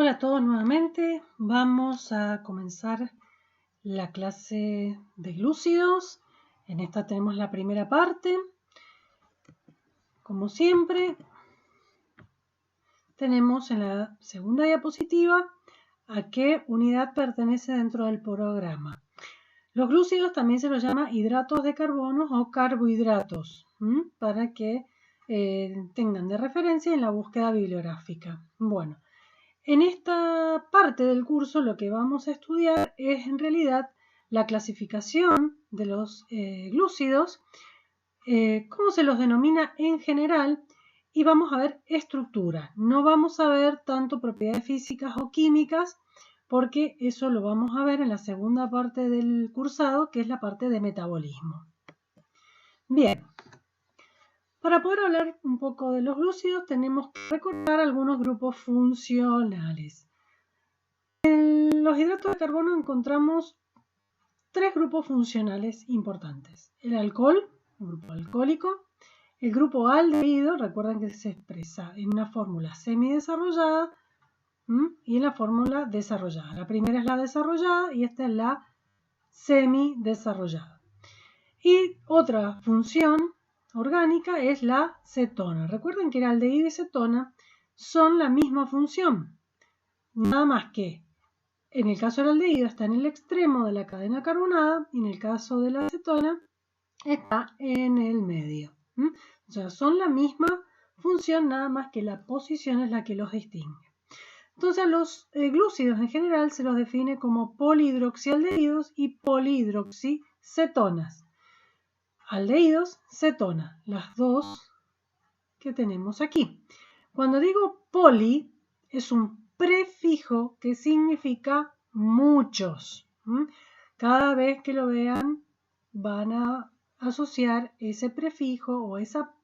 Hola a todos nuevamente. Vamos a comenzar la clase de glúcidos. En esta tenemos la primera parte. Como siempre, tenemos en la segunda diapositiva a qué unidad pertenece dentro del programa. Los glúcidos también se los llama hidratos de carbono o carbohidratos, para que tengan de referencia en la búsqueda bibliográfica. Bueno. En esta parte del curso lo que vamos a estudiar es en realidad la clasificación de los glúcidos, cómo se los denomina en general, y vamos a ver estructura. No vamos a ver tanto propiedades físicas o químicas, porque eso lo vamos a ver en la segunda parte del cursado, que es la parte de metabolismo. Bien. Para poder hablar un poco de los glúcidos tenemos que recordar algunos grupos funcionales. En los hidratos de carbono encontramos tres grupos funcionales importantes. El alcohol, el grupo alcohólico, el grupo aldehído, recuerden que se expresa en una fórmula semidesarrollada y en la fórmula desarrollada. La primera es la desarrollada y esta es la semidesarrollada. Y otra función orgánica es la cetona. Recuerden que el aldehído y cetona son la misma función, nada más que en el caso del aldehído está en el extremo de la cadena carbonada y en el caso de la cetona está en el medio. O sea, son la misma función, nada más que la posición es la que los distingue. Entonces, a los glúcidos en general se los define como polihidroxialdehídos y polihidroxicetonas. Aldehídos, cetona, las dos que tenemos aquí. Cuando digo poli, es un prefijo que significa muchos. Cada vez que lo vean, van a asociar ese prefijo o esa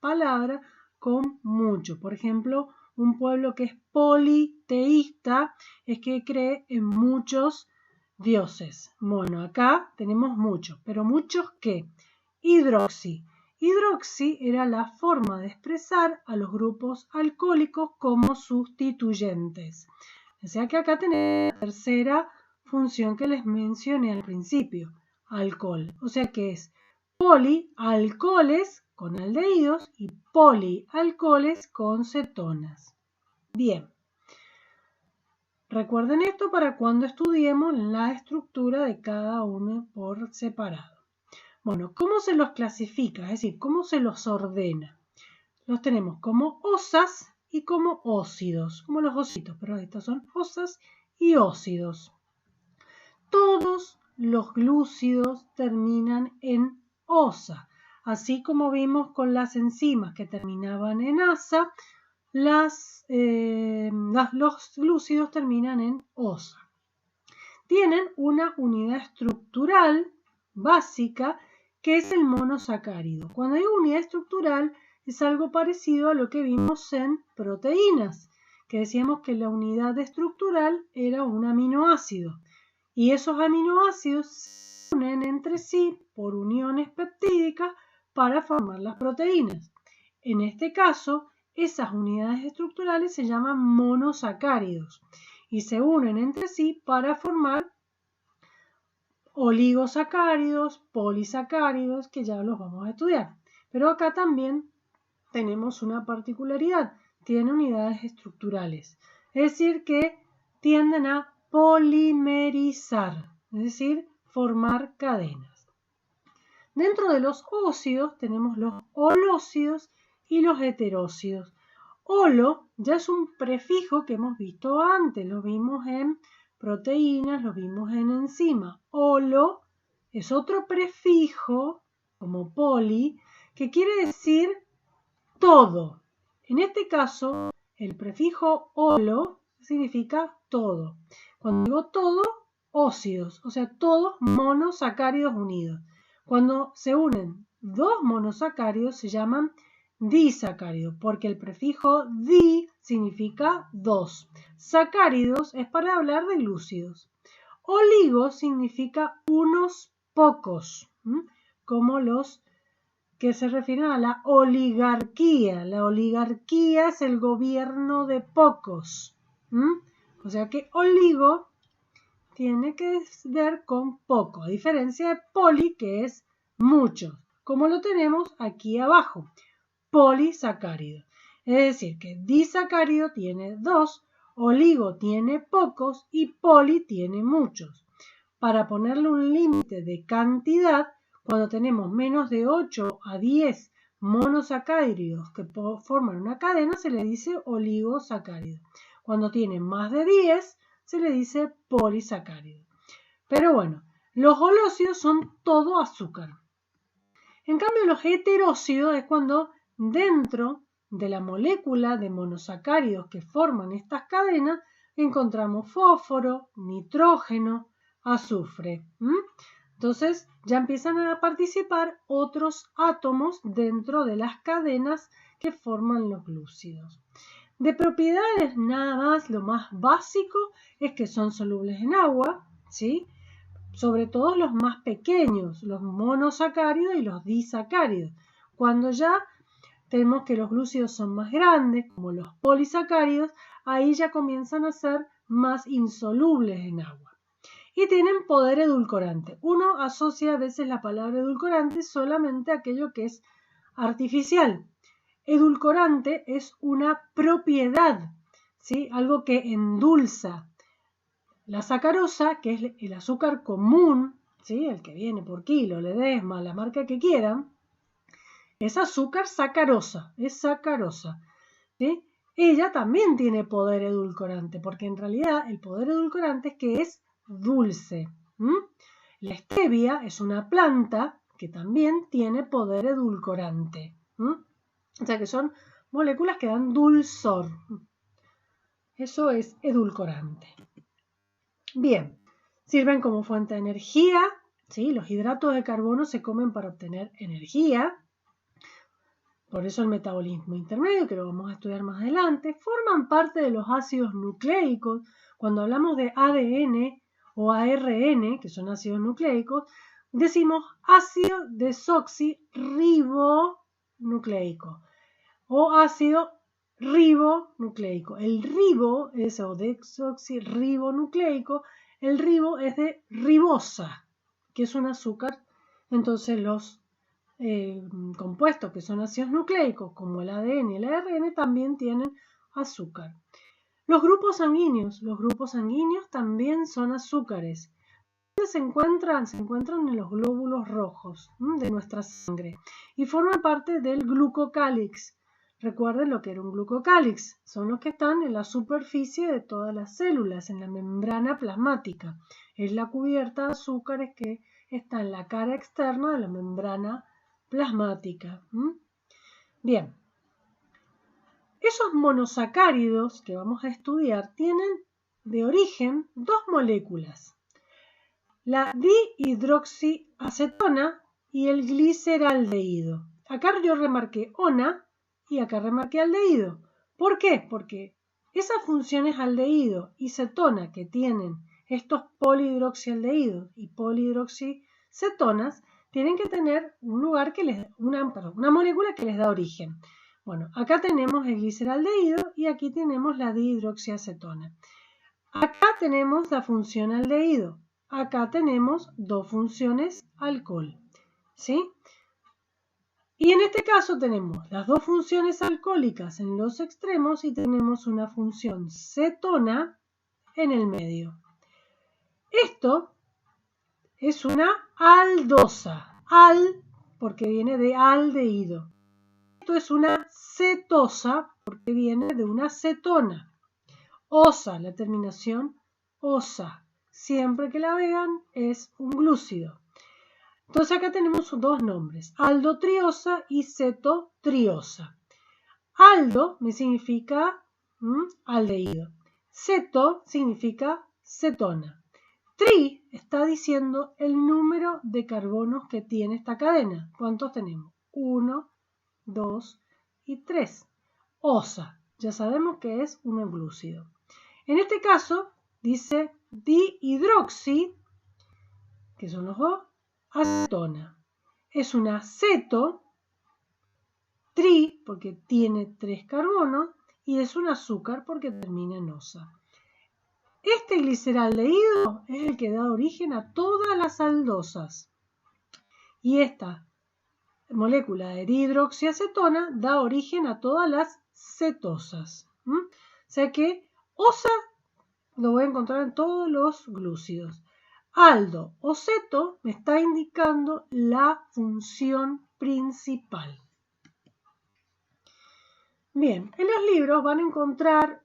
palabra con mucho. Por ejemplo, un pueblo que es politeísta es que cree en muchos dioses. Bueno, acá tenemos muchos, pero ¿muchos qué? Hidroxi. Hidroxi era la forma de expresar a los grupos alcohólicos como sustituyentes. O sea que acá tenemos la tercera función que les mencioné al principio, alcohol. O sea que es polialcoholes con aldehídos y polialcoholes con cetonas. Bien. Recuerden esto para cuando estudiemos la estructura de cada uno por separado. Bueno, ¿cómo se los clasifica? Es decir, ¿cómo se los ordena? Los tenemos como osas y como óxidos, como los ositos, pero estos son osas y óxidos. Todos los glúcidos terminan en osa, así como vimos con las enzimas que terminaban en asa, los glúcidos terminan en osa. Tienen una unidad estructural básica que es el monosacárido. Cuando digo unidad estructural es algo parecido a lo que vimos en proteínas, que decíamos que la unidad estructural era un aminoácido y esos aminoácidos se unen entre sí por uniones peptídicas para formar las proteínas. En este caso, esas unidades estructurales se llaman monosacáridos y se unen entre sí para formar oligosacáridos, polisacáridos, que ya los vamos a estudiar. Pero acá también tenemos una particularidad, tiene unidades estructurales, es decir que tienden a polimerizar, es decir, formar cadenas. Dentro de los óxidos tenemos los holóxidos y los heteróxidos. Holo ya es un prefijo que hemos visto antes, lo vimos en proteínas, lo vimos en enzimas. Holo es otro prefijo, como poli, que quiere decir todo. En este caso, el prefijo holo significa todo. Cuando digo todo, óxidos, o sea, todos monosacáridos unidos. Cuando se unen dos monosacáridos se llaman disacáridos, porque el prefijo di significa dos. Sacáridos es para hablar de glúcidos. Oligo significa unos pocos, como los que se refieren a la oligarquía. La oligarquía es el gobierno de pocos. O sea que oligo tiene que ver con poco, a diferencia de poli, que es mucho, como lo tenemos aquí abajo, polisacárido. Es decir, que disacárido tiene 2, oligo tiene pocos y poli tiene muchos. Para ponerle un límite de cantidad, cuando tenemos menos de 8 a 10 monosacáridos que forman una cadena, se le dice oligosacárido. Cuando tienen más de 10, se le dice polisacárido. Pero bueno, los holócidos son todo azúcar. En cambio, los heterócidos es cuando dentro de la molécula de monosacáridos que forman estas cadenas encontramos fósforo, nitrógeno, azufre. Entonces ya empiezan a participar otros átomos dentro de las cadenas que forman los glúcidos. De propiedades nada más, lo más básico es que son solubles en agua, ¿sí? Sobre todo los más pequeños, los monosacáridos y los disacáridos. Cuando ya tenemos que los glúcidos son más grandes, como los polisacáridos, ahí ya comienzan a ser más insolubles en agua. Y tienen poder edulcorante. Uno asocia a veces la palabra edulcorante solamente a aquello que es artificial. Edulcorante es una propiedad, ¿sí? Algo que endulza. La sacarosa, que es el azúcar común, ¿sí? El que viene por kilo, Ledesma, la marca que quieran, es azúcar sacarosa, es sacarosa, ¿sí? Ella también tiene poder edulcorante, porque en realidad el poder edulcorante es que es dulce. La stevia es una planta que también tiene poder edulcorante. O sea que son moléculas que dan dulzor. Eso es edulcorante. Bien, sirven como fuente de energía, ¿sí? Los hidratos de carbono se comen para obtener energía. Por eso el metabolismo intermedio, que lo vamos a estudiar más adelante, forman parte de los ácidos nucleicos. Cuando hablamos de ADN o ARN, que son ácidos nucleicos, decimos ácido desoxirribonucleico o ácido ribonucleico. El ribo es o desoxirribonucleico, el ribo es de ribosa, que es un azúcar. Entonces los compuestos que son ácidos nucleicos, como el ADN y el ARN, también tienen azúcar. Los grupos sanguíneos también son azúcares. ¿Dónde se encuentran? Se encuentran en los glóbulos rojos de nuestra sangre y forman parte del glucocálix. Recuerden lo que era un glucocálix. Son los que están en la superficie de todas las células, en la membrana plasmática. Es la cubierta de azúcares que está en la cara externa de la membrana plasmática. Bien. Esos monosacáridos que vamos a estudiar tienen de origen dos moléculas. La dihidroxiacetona y el gliceraldehído. Acá yo remarqué ona y acá remarqué aldehído. ¿Por qué? Porque esas funciones aldehído y cetona que tienen estos polihidroxialdehídos y polihidroxicetonas tienen que tener un lugar que les una molécula que les da origen. Bueno, acá tenemos el gliceraldehído y aquí tenemos la dihidroxiacetona. Acá tenemos la función aldehído. Acá tenemos dos funciones alcohol, ¿sí? Y en este caso tenemos las dos funciones alcohólicas en los extremos y tenemos una función cetona en el medio. Esto es una aldosa, porque viene de aldehído. Esto es una cetosa porque viene de una cetona. Osa, la terminación osa. Siempre que la vean es un glúcido. Entonces acá tenemos dos nombres, aldotriosa y cetotriosa. Aldo me significa aldehído. Ceto significa cetona. Tri está diciendo el número de carbonos que tiene esta cadena. ¿Cuántos tenemos? 1, 2 y 3. Osa, ya sabemos que es un glúcido. En este caso dice dihidroxi, que son los dos, acetona. Es una ceto, tri, porque tiene 3 carbonos, y es un azúcar porque termina en osa. Este gliceraldehído es el que da origen a todas las aldosas. Y esta molécula de dihidroxiacetona da origen a todas las cetosas. O sea que osa lo voy a encontrar en todos los glúcidos. Aldo o ceto me está indicando la función principal. Bien, en los libros van a encontrar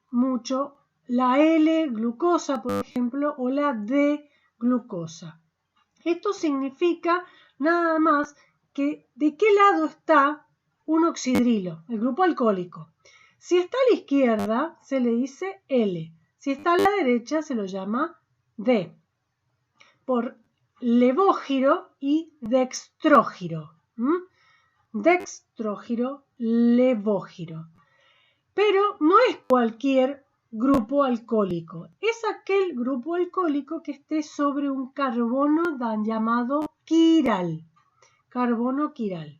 mucho la L-glucosa, por ejemplo, o la D-glucosa. Esto significa nada más que de qué lado está un oxidrilo, el grupo alcohólico. Si está a la izquierda, se le dice L. Si está a la derecha, se lo llama D. Por levógiro y dextrógiro. Dextrógiro, levógiro. Pero no es cualquier grupo alcohólico. Es aquel grupo alcohólico que esté sobre un carbono llamado quiral. Carbono quiral.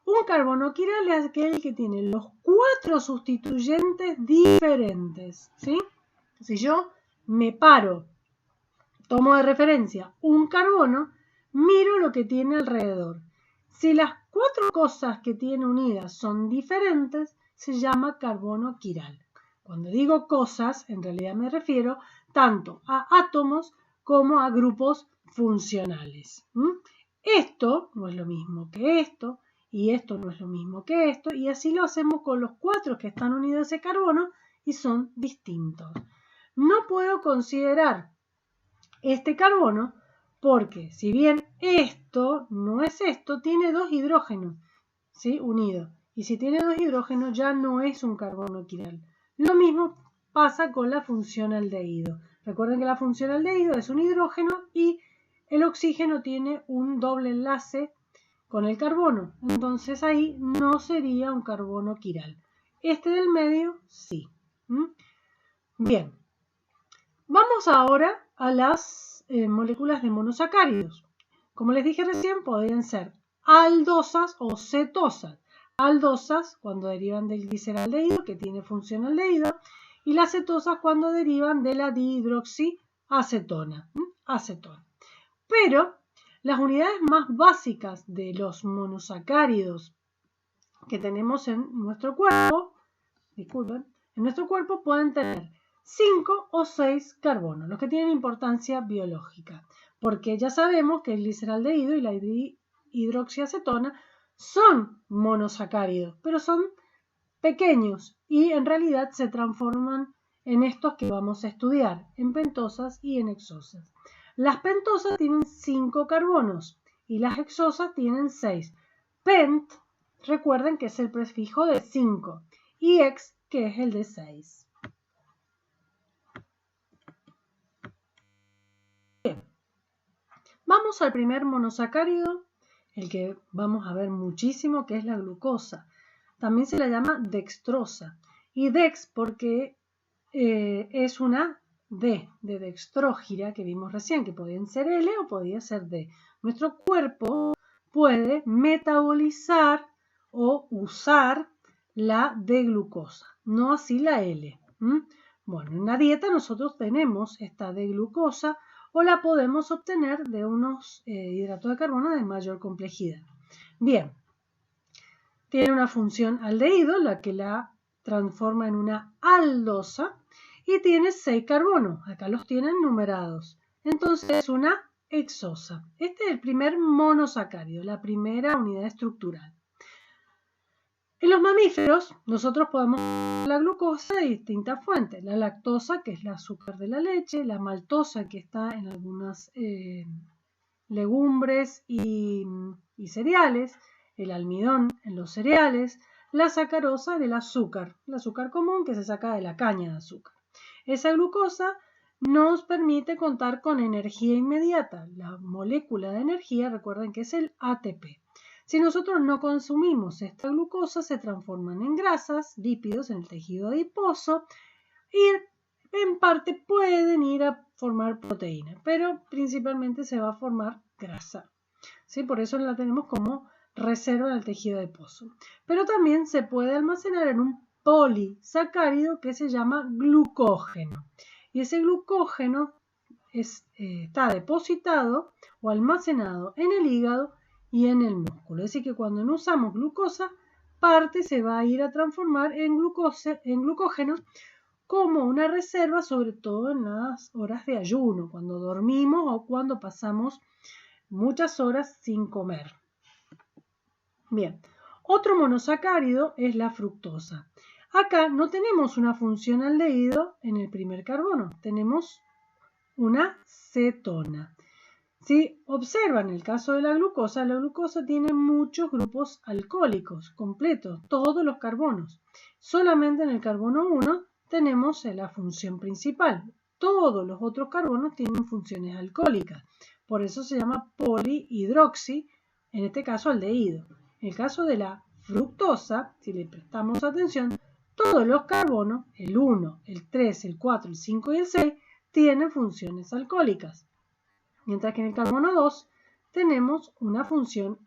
Un carbono quiral es aquel que tiene los 4 sustituyentes diferentes. ¿Sí? Si yo me paro, tomo de referencia un carbono, miro lo que tiene alrededor. Si las 4 cosas que tiene unidas son diferentes, se llama carbono quiral. Cuando digo cosas, en realidad me refiero tanto a átomos como a grupos funcionales. Esto no es lo mismo que esto, y esto no es lo mismo que esto, y así lo hacemos con los 4 que están unidos a ese carbono y son distintos. No puedo considerar este carbono porque si bien esto no es esto, tiene 2 hidrógenos, ¿sí? Unidos. Y si tiene 2 hidrógenos ya no es un carbono quiral. Lo mismo pasa con la función aldehído. Recuerden que la función aldehído es un hidrógeno y el oxígeno tiene un doble enlace con el carbono. Entonces ahí no sería un carbono quiral. Este del medio sí. Bien. Vamos ahora a las moléculas de monosacáridos. Como les dije recién, podrían ser aldosas o cetosas. Aldosas cuando derivan del gliceraldehído, que tiene función aldehído, y las cetosas cuando derivan de la dihidroxiacetona. Acetona. Pero las unidades más básicas de los monosacáridos que tenemos en nuestro cuerpo, pueden tener 5 o 6 carbonos, los que tienen importancia biológica, porque ya sabemos que el gliceraldehído y la hidroxiacetona son monosacáridos, pero son pequeños y en realidad se transforman en estos que vamos a estudiar, en pentosas y en hexosas. Las pentosas tienen 5 carbonos y las hexosas tienen 6. Pent, recuerden que es el prefijo de 5 y hex, que es el de 6. Bien, vamos al primer monosacárido, el que vamos a ver muchísimo, que es la glucosa. También se la llama dextrosa. Y dex porque es una D de dextrógira que vimos recién, que podían ser L o podía ser D. Nuestro cuerpo puede metabolizar o usar la D-glucosa, no así la L. Bueno, en la dieta nosotros tenemos esta D-glucosa o la podemos obtener de unos hidratos de carbono de mayor complejidad. Bien, tiene una función aldehído, la que la transforma en una aldosa, y tiene 6 carbonos. Acá los tienen numerados. Entonces es una hexosa. Este es el primer monosacárido, la primera unidad estructural. En los mamíferos, nosotros podemos ver la glucosa de distintas fuentes. La lactosa, que es el azúcar de la leche, la maltosa, que está en algunas legumbres y cereales, el almidón en los cereales, la sacarosa del azúcar, el azúcar común que se saca de la caña de azúcar. Esa glucosa nos permite contar con energía inmediata. La molécula de energía, recuerden que es el ATP. Si nosotros no consumimos esta glucosa, se transforman en grasas, lípidos en el tejido adiposo y en parte pueden ir a formar proteína, pero principalmente se va a formar grasa. ¿Sí? Por eso la tenemos como reserva en el tejido adiposo. Pero también se puede almacenar en un polisacárido que se llama glucógeno. y ese glucógeno está depositado o almacenado en el hígado y en el músculo. Es decir, que cuando no usamos glucosa, parte se va a ir a transformar en glucógeno como una reserva, sobre todo en las horas de ayuno, cuando dormimos o cuando pasamos muchas horas sin comer. Bien, otro monosacárido es la fructosa. Acá no tenemos una función aldehído en el primer carbono, tenemos una cetona. Si observan el caso de la glucosa tiene muchos grupos alcohólicos completos, todos los carbonos. Solamente en el carbono 1 tenemos la función principal. Todos los otros carbonos tienen funciones alcohólicas. Por eso se llama polihidroxi, en este caso aldehído. En el caso de la fructosa, si le prestamos atención, todos los carbonos, el 1, el 3, el 4, el 5 y el 6, tienen funciones alcohólicas. Mientras que en el carbono 2 tenemos una función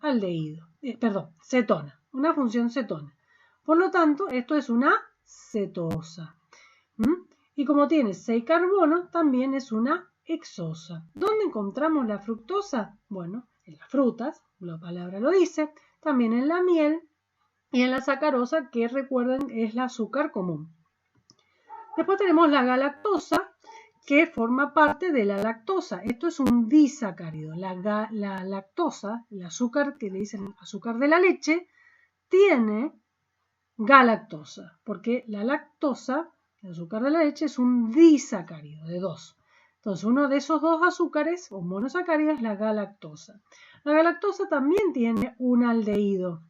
cetona, una función cetona. Por lo tanto, esto es una cetosa. Y como tiene 6 carbonos, también es una hexosa. ¿Dónde encontramos la fructosa? Bueno, en las frutas, la palabra lo dice, también en la miel y en la sacarosa, que recuerden es el azúcar común. Después tenemos la galactosa, que forma parte de la lactosa. Esto es un disacárido. La lactosa, el azúcar que le dicen azúcar de la leche, tiene galactosa, porque la lactosa, el azúcar de la leche, es un disacárido de 2. Entonces, uno de esos 2 azúcares o monosacáridos es la galactosa. La galactosa también tiene un aldehído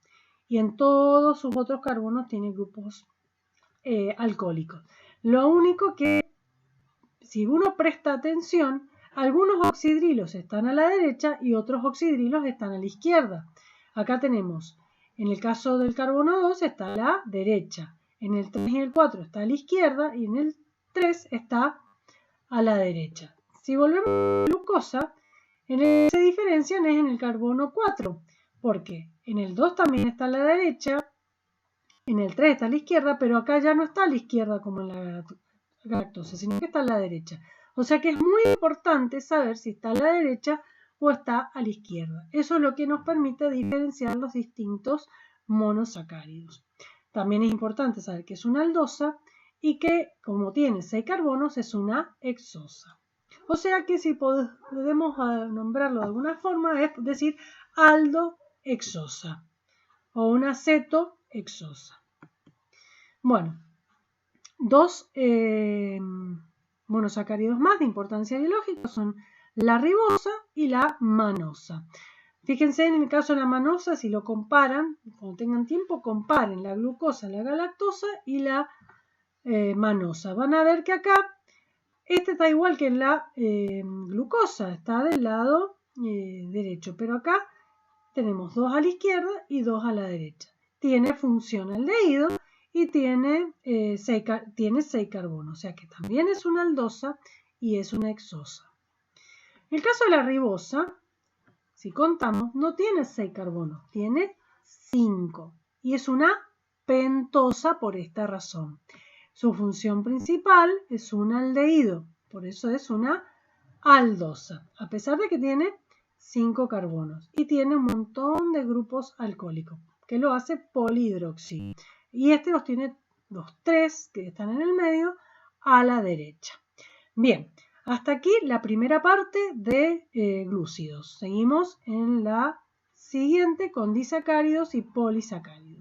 y en todos sus otros carbonos tiene grupos alcohólicos. Lo único que, si uno presta atención, algunos oxidrilos están a la derecha y otros oxidrilos están a la izquierda. Acá tenemos, en el caso del carbono 2 está a la derecha, en el 3 y el 4 está a la izquierda y en el 3 está a la derecha. Si volvemos a la glucosa, se diferencian es en el carbono 4, porque en el 2 también está a la derecha, en el 3 está a la izquierda, pero acá ya no está a la izquierda como en la galactosa, sino que está a la derecha. O sea que es muy importante saber si está a la derecha o está a la izquierda. Eso es lo que nos permite diferenciar los distintos monosacáridos. También es importante saber que es una aldosa y que, como tiene 6 carbonos, es una hexosa. O sea que si podemos nombrarlo de alguna forma, es decir, aldohexosa o una cetohexosa. Bueno, 2 monosacáridos más de importancia biológica son la ribosa y la manosa. Fíjense en el caso de la manosa, si lo comparan, cuando tengan tiempo, comparen la glucosa, la galactosa y la manosa. Van a ver que acá, este está igual que en la glucosa, está del lado derecho, pero acá tenemos 2 a la izquierda y 2 a la derecha. Tiene función aldehído y tiene 6 carbonos, o sea que también es una aldosa y es una hexosa. En el caso de la ribosa, si contamos, no tiene 6 carbonos, tiene 5 y es una pentosa por esta razón. Su función principal es un aldehído, por eso es una aldosa, a pesar de que tiene 5 carbonos y tiene un montón de grupos alcohólicos, que lo hace polihidroxi. Y los tiene los 3 que están en el medio a la derecha. Bien, hasta aquí la primera parte de glúcidos. Seguimos en la siguiente con disacáridos y polisacáridos.